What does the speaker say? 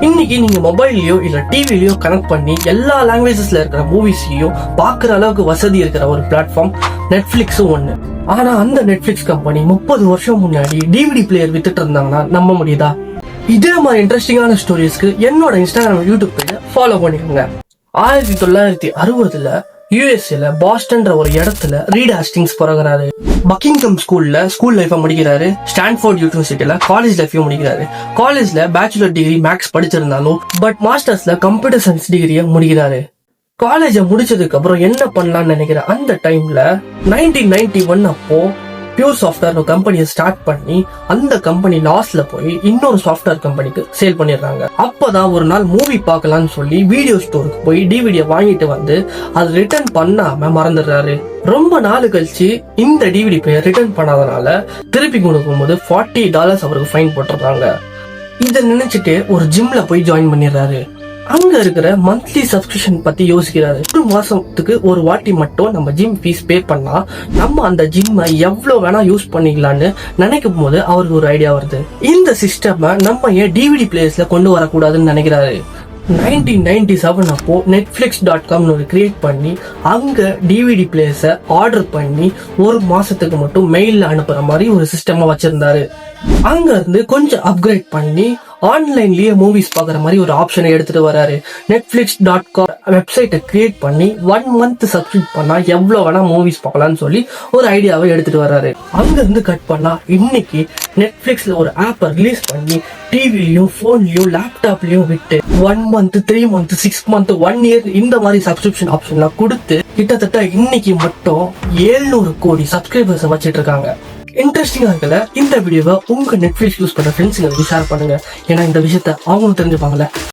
இன்னைக்கு நீங்க மொபைல்லயோ இல்ல டிவிலயோ கனெக்ட் பண்ணி எல்லா லாங்குவேஜஸ்ல இருக்கிற மூவிஸையும் பாக்குற அளவுக்கு வசதி இருக்கிற ஒரு பிளாட்ஃபார்ம் நெட்ஃபிளிக்ஸும் ஒண்ணு. ஆனா அந்த நெட்ஃபிளிக்ஸ் கம்பெனி 30 வருஷம் முன்னாடி டிவிடி பிளேயர் வித்துட்டு இருந்தாங்கன்னா நம்ப முடியுதா? இதே மாதிரி இன்ட்ரெஸ்டிங்கான ஸ்டோரிஸ்க்கு என்னோட இன்ஸ்டாகிராம் யூடியூப் பேஜ ஃபாலோ பண்ணிக்கோங்க. 1960 யூஎஸ்ஏல பாஸ்டன்ற ஒரு இடத்துல ரீட் ஹாஸ்டிங்ஸ் பிறகுறாரு. பக்கிங்ஹாம் ஸ்கூல்ல ஸ்கூல் லைஃப முடிக்கிறாரு. ஸ்டான்ஃபோர்ட் யூனிவர்சிட்டியில காலேஜ் லைஃபையும் முடிக்கிறாரு. காலேஜ்ல பேச்சுலர் டிகிரி மேக்ஸ் படிச்சிருந்தாலும் பட் மாஸ்டர்ஸ்ல கம்ப்யூட்டர் சயின்ஸ் டிகிரியை முடிக்கிறாரு. காலேஜ முடிச்சதுக்கு அப்புறம் என்ன பண்ணலாம்னு நினைக்கிற அந்த டைம்ல 1991 அப்போ பியூர் சாஃப்ட்வேர் ஒரு கம்பெனியை ஸ்டார்ட் பண்ணி அந்த கம்பெனி லாஸ்ல போய் இன்னொரு சாஃப்ட்வேர் கம்பெனிக்கு சேல் பண்ணிடுறாங்க. அப்பதான் ஒரு நாள் மூவி பார்க்கலாம்னு சொல்லி வீடியோ ஸ்டோருக்கு போய் டிவிடியை வாங்கிட்டு வந்து அது ரிட்டர்ன் பண்ணாம மறந்துடுறாரு. ரொம்ப நாள் கழிச்சு இந்த டிவிடி பிளேயர் ரிட்டர்ன் பண்ணாதனால திருப்பி கொடுக்கும் போது $40 அவருக்கு ஃபைன் போட்டுறாங்க. இதை நினைச்சிட்டு ஒரு ஜிம்ல போய் ஜாயின் பண்ணிடுறாரு. அங்க இருக்கிற மந்த்லி சப்ஸ்கிரிப்ஷன் பத்தி யோசிக்கிறாரு. ஒரு மாசத்துக்கு ஒரு வாட்டி மட்டும் நம்ம ஜிம் ஃபீஸ் பே பண்ணா நம்ம அந்த ஜிம்மை எவ்வளவு வேணா யூஸ் பண்ணிக்கலாம்னு நினைக்கும் போது அவருக்கு ஒரு ஐடியா வருது. இந்த சிஸ்டம் நம்ம ஏன் டிவிடி பிளேயர்ஸ்ல கொண்டு வரக்கூடாதுன்னு நினைக்கிறாரு. 1997 அப்போ netflix.com ஒரு கிரியேட் பண்ணி அங்க டிவிடி பிளேயர்ஸ ஆர்டர் பண்ணி ஒரு மாசத்துக்கு மட்டும் மெயில்ல அனுப்புற மாதிரி ஒரு சிஸ்டமா வச்சிருந்தாரு. அங்க இருந்து கொஞ்சம் அப்கிரேட் பண்ணி ஆன்லைன்லயே மூவிஸ் பாக்குற மாதிரி ஒரு ஆப்ஷனை எடுத்துட்டு வராரு. netflix.com வெப்சைட்டை கிரியேட் பண்ணி 1 month சப்ஸ்கிரைப் பண்ணா எவ்வளவு வேணா மூவிஸ் பார்க்கலாம்னு சொல்லி ஒரு ஐடியாவை எடுத்துட்டு வராரு. அங்க இருந்து கட் பண்ணா இன்னைக்கு நெட்ஃபிளிக்ஸ்ல ஒரு ஆப்பை ரிலீஸ் பண்ணி டிவிலையும் போன்லயும் லேப்டாப்லயும் விட்டு 1 month 3 month 6 month 1 year இந்த மாதிரி சப்ஸ்கிரிப்ஷன் ஆப்ஷன்லாம் கொடுத்து கிட்டத்தட்ட இன்னைக்கு மட்டும் 700 கோடி சப்ஸ்கிரைபர்ஸ் வச்சிட்டு இருக்காங்க. இன்ட்ரெஸ்டிங்கா இருக்கல இந்த வீடியோவை உங்க நெட்ஃபிளிக்ஸ் யூஸ் பண்ற ஃப்ரெண்ட்ஸுங்களுக்கு ஷேர் பண்ணுங்க. ஏன்னா இந்த விஷயத்த அவங்களும் தெரிஞ்சுப்பாங்கல்ல.